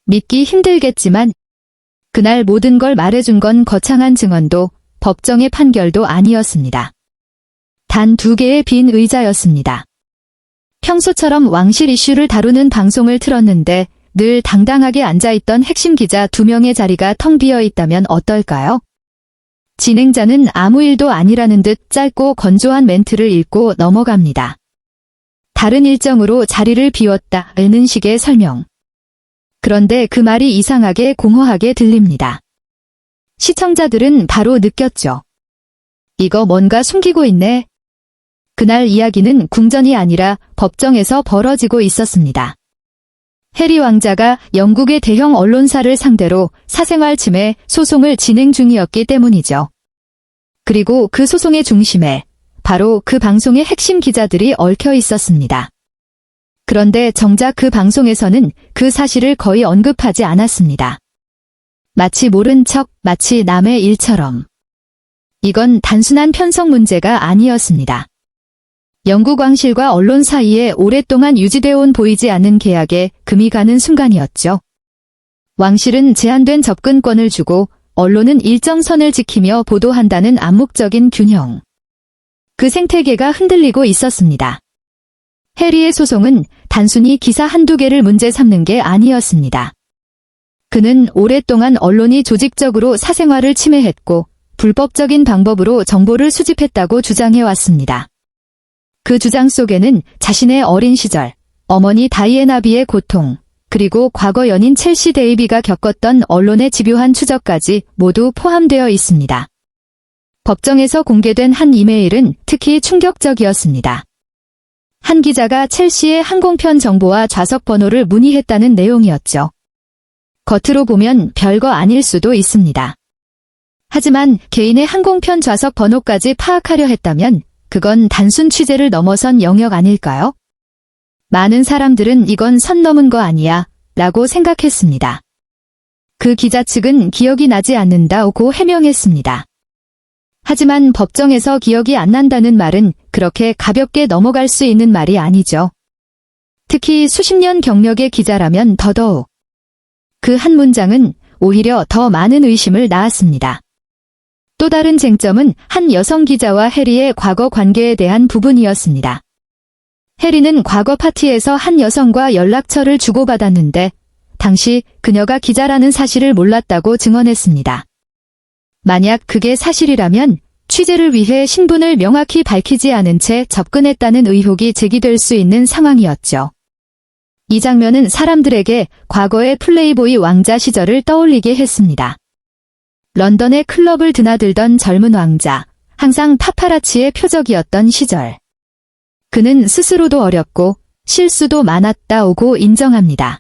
믿기 힘들겠지만 그날 모든 걸 말해준 건 거창한 증언도 법정의 판결도 아니었습니다. 단 2개의 빈 의자였습니다. 평소처럼 왕실 이슈를 다루는 방송을 틀었는데 늘 당당하게 앉아있던 핵심 기자 2명의 자리가 텅 비어 있다면 어떨까요? 진행자는 아무 일도 아니라는 듯 짧고 건조한 멘트를 읽고 넘어갑니다. 다른 일정으로 자리를 비웠다는 식의 설명. 그런데 그 말이 이상하게 공허하게 들립니다. 시청자들은 바로 느꼈죠. 이거 뭔가 숨기고 있네. 그날 이야기는 궁전이 아니라 법정에서 벌어지고 있었습니다. 해리 왕자가 영국의 대형 언론사를 상대로 사생활 침해 소송을 진행 중이었기 때문이죠. 그리고 그 소송의 중심에 바로 그 방송의 핵심 기자들이 얽혀 있었습니다. 그런데 정작 그 방송에서는 그 사실을 거의 언급하지 않았습니다. 마치 모른 척, 마치 남의 일처럼. 이건 단순한 편성 문제가 아니었습니다. 영국 왕실과 언론 사이에 오랫동안 유지되어 온 보이지 않는 계약에 금이 가는 순간이었죠. 왕실은 제한된 접근권을 주고 언론은 일정 선을 지키며 보도한다는 암묵적인 균형. 그 생태계가 흔들리고 있었습니다. 해리의 소송은 단순히 기사 한두 개를 문제 삼는 게 아니었습니다. 그는 오랫동안 언론이 조직적으로 사생활을 침해했고 불법적인 방법으로 정보를 수집했다고 주장해왔습니다. 그 주장 속에는 자신의 어린 시절, 어머니 다이애나 비의 고통, 그리고 과거 연인 첼시 데이비가 겪었던 언론의 집요한 추적까지 모두 포함되어 있습니다. 법정에서 공개된 한 이메일은 특히 충격적이었습니다. 한 기자가 첼시의 항공편 정보와 좌석 번호를 문의했다는 내용이었죠. 겉으로 보면 별거 아닐 수도 있습니다. 하지만 개인의 항공편 좌석 번호까지 파악하려 했다면 그건 단순 취재를 넘어선 영역 아닐까요? 많은 사람들은 이건 선 넘은 거 아니야 라고 생각했습니다. 그 기자 측은 기억이 나지 않는다고 해명했습니다. 하지만 법정에서 기억이 안 난다는 말은 그렇게 가볍게 넘어갈 수 있는 말이 아니죠. 특히 수십 년 경력의 기자라면 더더욱. 그 한 문장은 오히려 더 많은 의심을 낳았습니다. 또 다른 쟁점은 한 여성 기자와 해리의 과거 관계에 대한 부분이었습니다. 해리는 과거 파티에서 한 여성과 연락처를 주고받았는데 당시 그녀가 기자라는 사실을 몰랐다고 증언했습니다. 만약 그게 사실이라면 취재를 위해 신분을 명확히 밝히지 않은 채 접근했다는 의혹이 제기될 수 있는 상황이었죠. 이 장면은 사람들에게 과거의 플레이보이 왕자 시절을 떠올리게 했습니다. 런던의 클럽을 드나들던 젊은 왕자, 항상 파파라치의 표적이었던 시절. 그는 스스로도 어렵고 실수도 많았다고 인정합니다.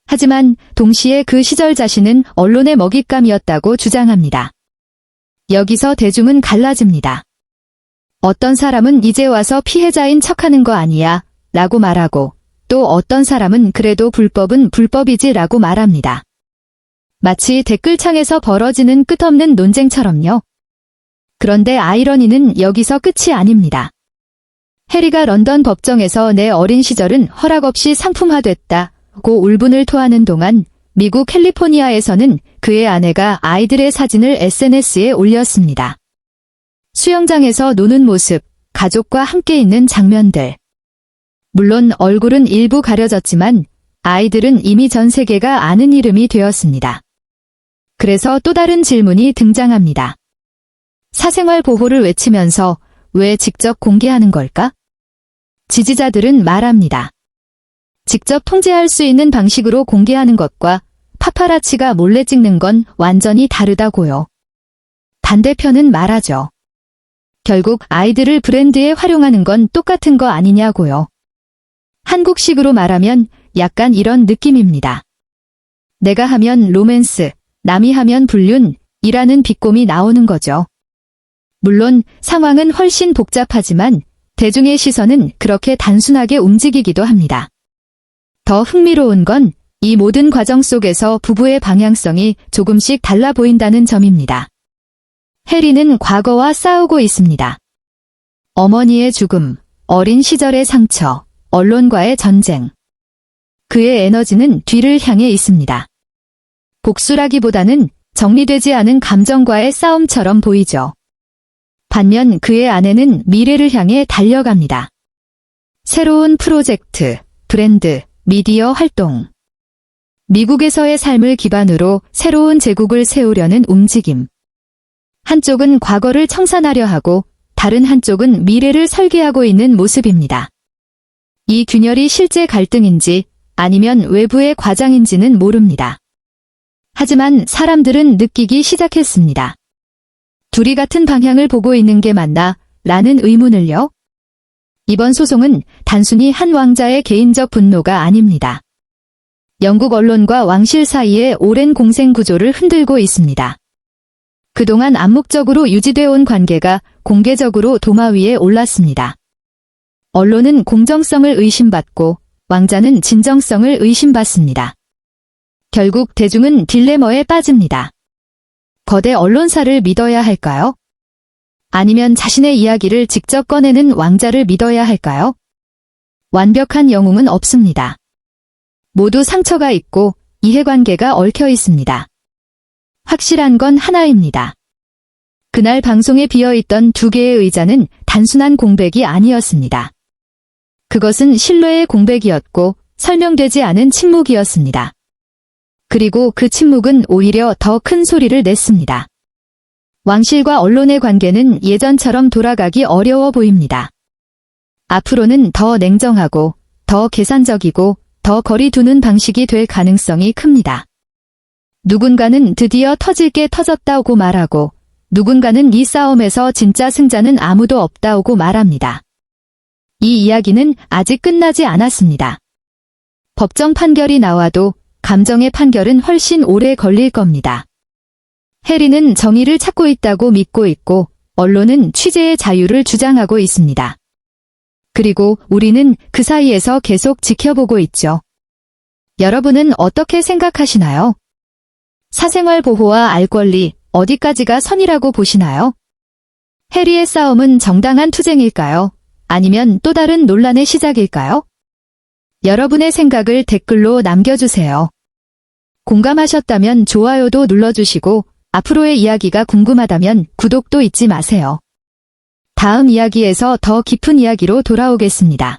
하지만 동시에 그 시절 자신은 언론의 먹잇감이었다고 주장합니다. 여기서 대중은 갈라집니다. 어떤 사람은 이제 와서 피해자인 척하는 거 아니야 라고 말하고 또 어떤 사람은 그래도 불법은 불법이지 라고 말합니다. 마치 댓글창에서 벌어지는 끝없는 논쟁처럼요. 그런데 아이러니는 여기서 끝이 아닙니다. 해리가 런던 법정에서 내 어린 시절은 허락 없이 상품화됐다고 울분을 토하는 동안 미국 캘리포니아에서는 그의 아내가 아이들의 사진을 SNS에 올렸습니다. 수영장에서 노는 모습, 가족과 함께 있는 장면들. 물론 얼굴은 일부 가려졌지만 아이들은 이미 전 세계가 아는 이름이 되었습니다. 그래서 또 다른 질문이 등장합니다. 사생활 보호를 외치면서 왜 직접 공개하는 걸까? 지지자들은 말합니다. 직접 통제할 수 있는 방식으로 공개하는 것과 파파라치가 몰래 찍는 건 완전히 다르다고요. 반대편은 말하죠. 결국 아이들을 브랜드에 활용하는 건 똑같은 거 아니냐고요. 한국식으로 말하면 약간 이런 느낌입니다. 내가 하면 로맨스, 남이 하면 불륜이라는 비꼼이 나오는 거죠. 물론 상황은 훨씬 복잡하지만 대중의 시선은 그렇게 단순하게 움직이기도 합니다. 더 흥미로운 건 이 모든 과정 속에서 부부의 방향성이 조금씩 달라 보인다는 점입니다. 해리는 과거와 싸우고 있습니다. 어머니의 죽음, 어린 시절의 상처, 언론과의 전쟁. 그의 에너지는 뒤를 향해 있습니다. 복수라기보다는 정리되지 않은 감정과의 싸움처럼 보이죠. 반면 그의 아내는 미래를 향해 달려갑니다. 새로운 프로젝트, 브랜드, 미디어 활동. 미국에서의 삶을 기반으로 새로운 제국을 세우려는 움직임. 한쪽은 과거를 청산하려 하고 다른 한쪽은 미래를 설계하고 있는 모습입니다. 이 균열이 실제 갈등인지 아니면 외부의 과장인지는 모릅니다. 하지만 사람들은 느끼기 시작했습니다. 둘이 같은 방향을 보고 있는 게 맞나? 라는 의문을요. 이번 소송은 단순히 한 왕자의 개인적 분노가 아닙니다. 영국 언론과 왕실 사이의 오랜 공생 구조를 흔들고 있습니다. 그동안 암묵적으로 유지되어 온 관계가 공개적으로 도마 위에 올랐습니다. 언론은 공정성을 의심받고 왕자는 진정성을 의심받습니다. 결국 대중은 딜레마에 빠집니다. 거대 언론사를 믿어야 할까요? 아니면 자신의 이야기를 직접 꺼내는 왕자를 믿어야 할까요? 완벽한 영웅은 없습니다. 모두 상처가 있고 이해관계가 얽혀 있습니다. 확실한 건 하나입니다. 그날 방송에 비어있던 두 개의 의자는 단순한 공백이 아니었습니다. 그것은 신뢰의 공백이었고 설명되지 않은 침묵이었습니다. 그리고 그 침묵은 오히려 더 큰 소리를 냈습니다. 왕실과 언론의 관계는 예전처럼 돌아가기 어려워 보입니다. 앞으로는 더 냉정하고 더 계산적이고 더 거리 두는 방식이 될 가능성이 큽니다. 누군가는 드디어 터질 게 터졌다고 말하고 누군가는 이 싸움에서 진짜 승자는 아무도 없다고 말합니다. 이 이야기는 아직 끝나지 않았습니다. 법정 판결이 나와도 감정의 판결은 훨씬 오래 걸릴 겁니다. 해리는 정의를 찾고 있다고 믿고 있고 언론은 취재의 자유를 주장하고 있습니다. 그리고 우리는 그 사이에서 계속 지켜보고 있죠. 여러분은 어떻게 생각하시나요? 사생활 보호와 알 권리, 어디까지가 선이라고 보시나요? 해리의 싸움은 정당한 투쟁일까요? 아니면 또 다른 논란의 시작일까요? 여러분의 생각을 댓글로 남겨주세요. 공감하셨다면 좋아요도 눌러주시고 앞으로의 이야기가 궁금하다면 구독도 잊지 마세요. 다음 이야기에서 더 깊은 이야기로 돌아오겠습니다.